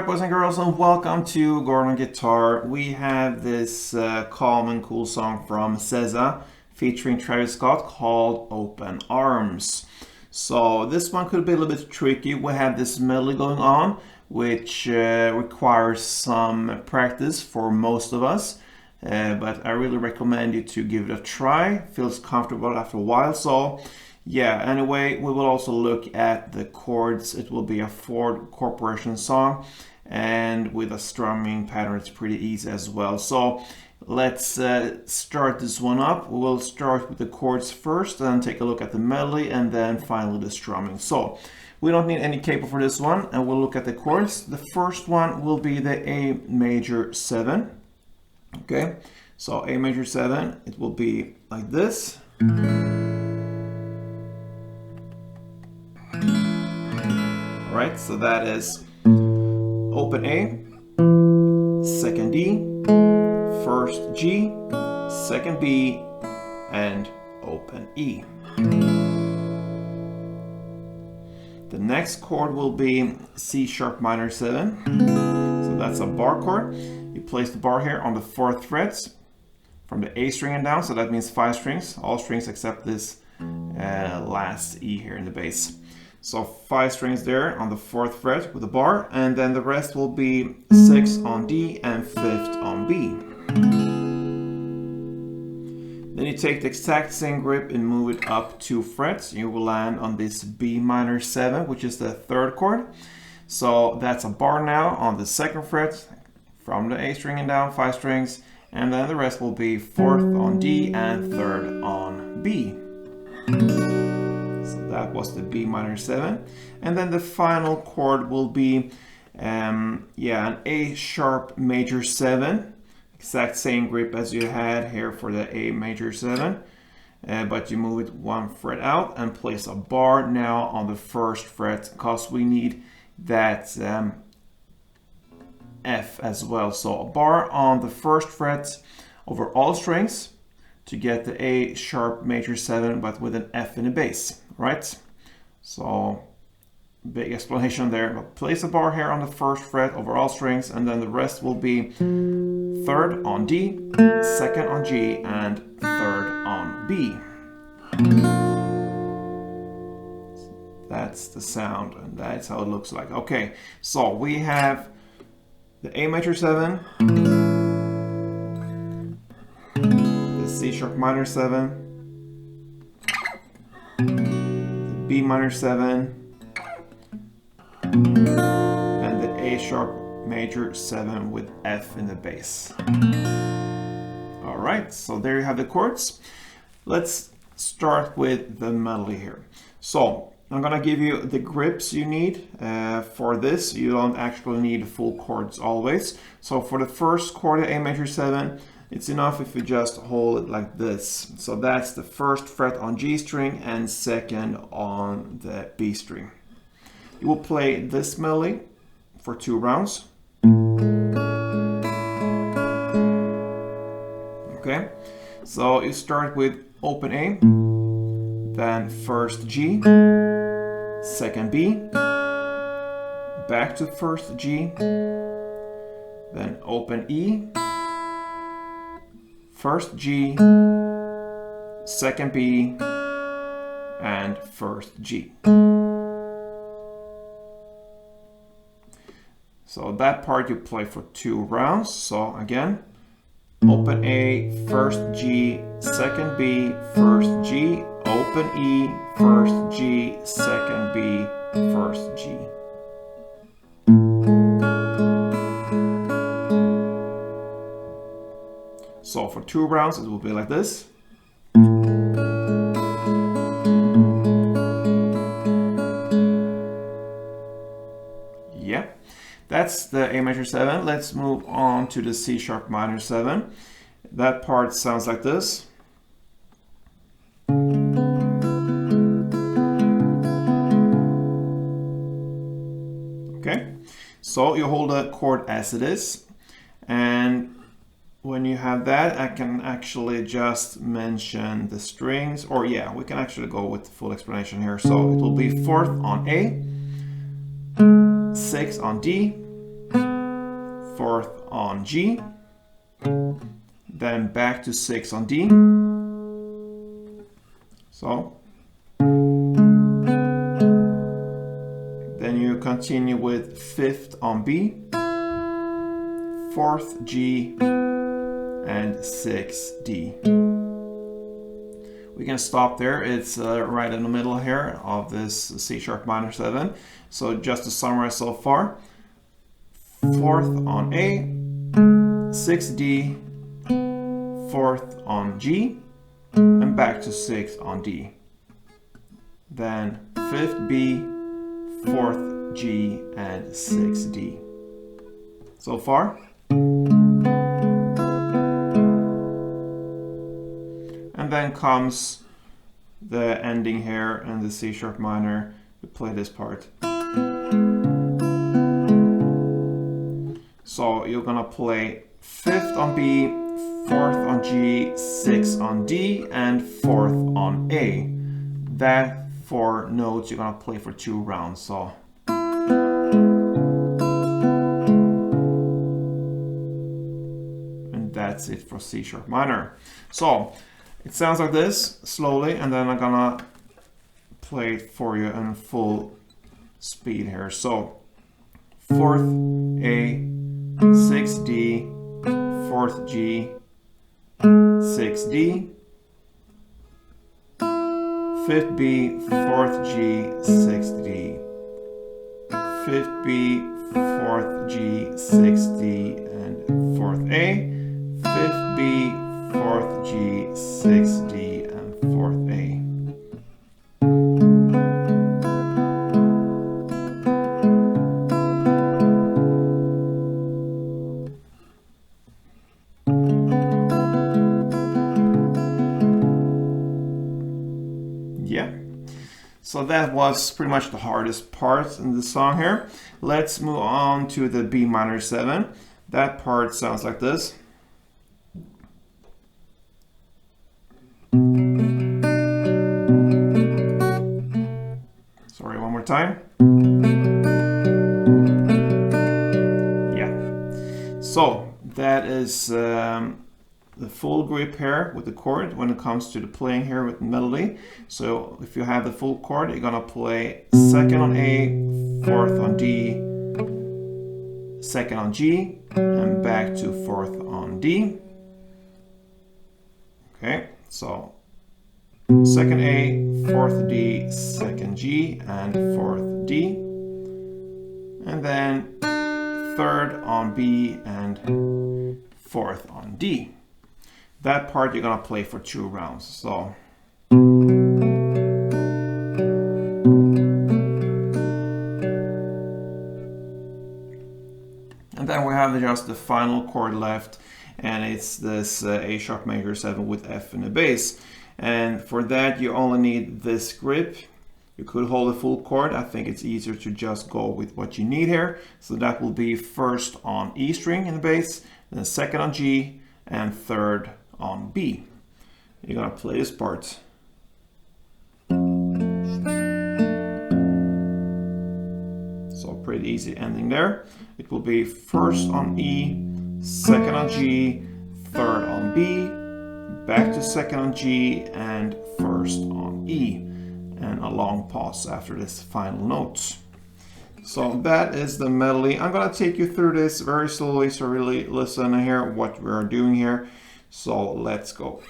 Alright, boys and girls, and welcome to Gordon Guitar. We have this calm and cool song from SZA featuring Travis Scott called Open Arms. So this one could be a little bit tricky. We have this melody going on, which requires some practice for most of us. But I really recommend you to give it a try. Feels comfortable after a while. So yeah, anyway, we will also look at the chords. It will be a Ford Corporation song, and with a strumming pattern, it's pretty easy as well. So let's start this one up. We will start with the chords first, and take a look at the melody, and then finally the strumming. So we don't need any capo for this one, and we'll look at the chords. The first one will be the A major 7. Okay, so A major 7, it will be like this. Alright, so that is open A, second D, first G, second B, and open E. The next chord will be C sharp minor 7. So that's a bar chord. You place the bar here on the 4th fret from the A string and down, so that means 5 strings, all strings except this last E here in the bass. So 5 strings there on the 4th fret with the bar, and then the rest will be 6 on D and 5th on B. Then you take the exact same grip and move it up 2 frets. You will land on this B minor 7, which is the 3rd chord. So that's a bar now on the 2nd fret from the A string and down, 5 strings, and then the rest will be 4th on D and 3rd on B. That was the B minor 7, and then the final chord will be an A sharp major 7, exact same grip as you had here for the A major 7, but you move it 1 fret out and place a bar now on the 1st fret, because we need that F as well. So a bar on the 1st fret over all strings to get the A sharp major 7, but with an F in the bass. Right, so big explanation there, but place a bar here on the 1st fret over all strings, and then the rest will be 3rd on D, 2nd on G, and 3rd on B. That's the sound, and that's how it looks like. Okay, so we have the A major 7, the C sharp minor 7, B minor 7, and the A sharp major 7 with F in the bass. Alright, so there you have the chords. Let's start with the melody here. So I'm gonna give you the grips you need for this. You don't actually need full chords always. So for the first chord, A major 7, it's enough if you just hold it like this. So that's the 1st fret on G string and 2nd on the B string. You will play this melody for 2 rounds. Okay, so you start with open A, then 1st G, 2nd B, back to 1st G, then open E, 1st G, 2nd B, and 1st G. So that part you play for 2 rounds. So again, open A, 1st G, 2nd B, 1st G, open E, 1st G, 2nd B, 1st G. So for 2 rounds, it will be like this. Yeah, that's the A major 7. Let's move on to the C sharp minor 7. That part sounds like this. Okay, so you hold the chord as it is, and when you have that, I can actually just mention the strings, or yeah, we can actually go with the full explanation here. So it will be 4th on A, 6 on D, 4th on G, then back to 6 on D. So then you continue with 5th on B, 4th G, and 6th D. We can stop there. It's right in the middle here of this C sharp minor 7. So just to summarize so far, 4th on A, 6th D, 4th on G, and back to 6th on D. Then 5th B, 4th G, and 6th D. So far. And then comes the ending here in the C sharp minor. We play this part. So you're gonna play 5th on B, 4th on G, 6th on D, and 4th on A. That 4 notes you're gonna play for 2 rounds. So and that's it for C sharp minor. So it sounds like this slowly, and then I'm gonna play it for you in full speed here. So 4th A, 6th D, 4th G, 6th D, 5th B, 4th G, 6th D, 5th B, 4th G, 6th D, and 4th A, 5th B, 4th G, 6th D, and 4th A. Yeah, so that was pretty much the hardest part in the song here. Let's move on to the B minor 7. That part sounds like this. Sorry, one more time. Yeah, so that is the full grip here with the chord when it comes to the playing here with melody. So if you have the full chord, you're gonna play 2nd on A, 4th on D, 2nd on G, and back to 4th on D. Okay, so 2nd A, 4th D, 2nd G, and 4th D. And then 3rd on B and 4th on D. That part you're gonna play for 2 rounds. So and then we have just the final chord left, and it's this A sharp major 7 with F in the bass. And for that you only need this grip. You could hold a full chord. I think it's easier to just go with what you need here. So that will be 1st on E string in the bass, then 2nd on G, and 3rd on B. You're gonna play this part. So pretty easy ending there. It will be 1st on E, 2nd on G, 3rd on B, back to 2nd on G, and 1st on E. And a long pause after this final note. So that is the melody. I'm gonna take you through this very slowly, so really listen and hear what we're doing here. So let's go.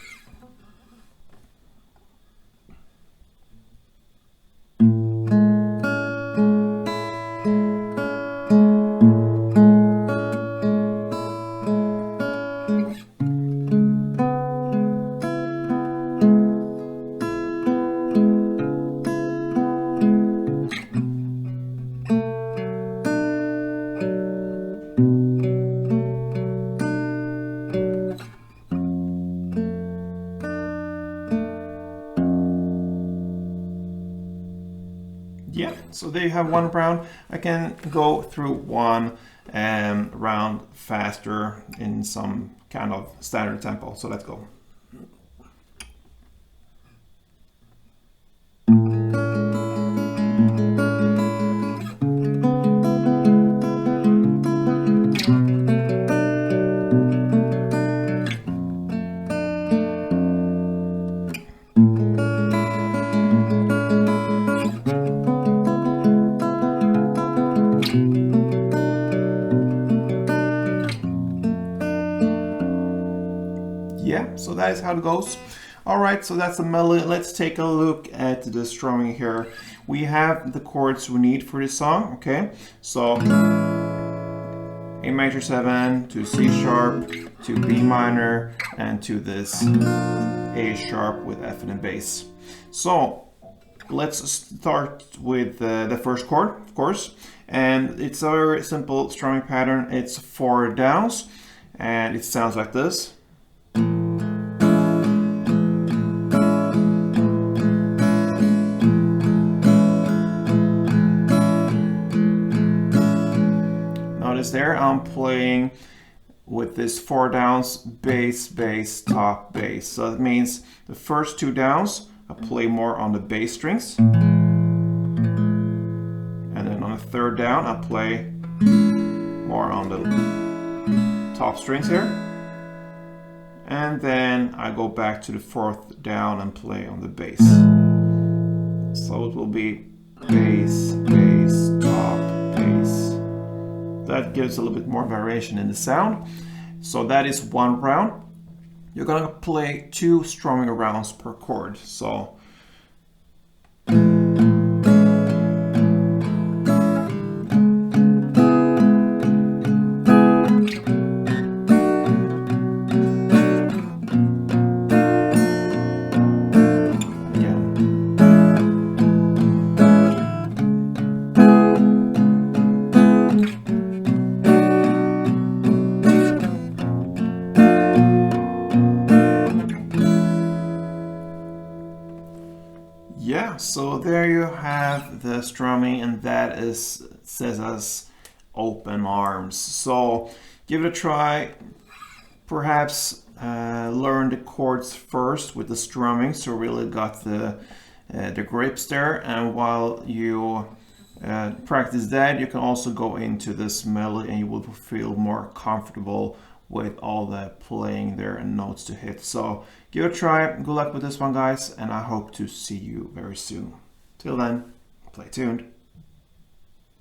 Yeah, so there you have one round. I can go through one round faster in some kind of standard tempo. So let's go. that is how it goes. All right, so that's the melody. Let's take a look at the strumming here. We have the chords we need for this song, okay? So A major 7 to C sharp to B minor and to this A sharp with F and bass. So let's start with the first chord, of course, and it's a very simple strumming pattern. It's 4 downs and it sounds like this. Notice there I'm playing with this 4 downs, bass, bass, top, bass. So that means the first 2 downs I play more on the bass strings, and then on the 3rd down I play more on the top strings here, and then I go back to the 4th down and play on the bass. So it will be bass, bass, top, bass. That gives a little bit more variation in the sound. So that is 1 round. You're gonna play 2 strumming rounds per chord. So yeah, so there you have the strumming, and that is SZA's Open Arms. So give it a try. Perhaps learn the chords first with the strumming, so really got the grips there. And while you practice that, you can also go into this melody, and you will feel more comfortable with all the playing there and notes to hit. So give it a try. Good luck with this one, guys, and I hope to see you very soon. Till then, play tuned.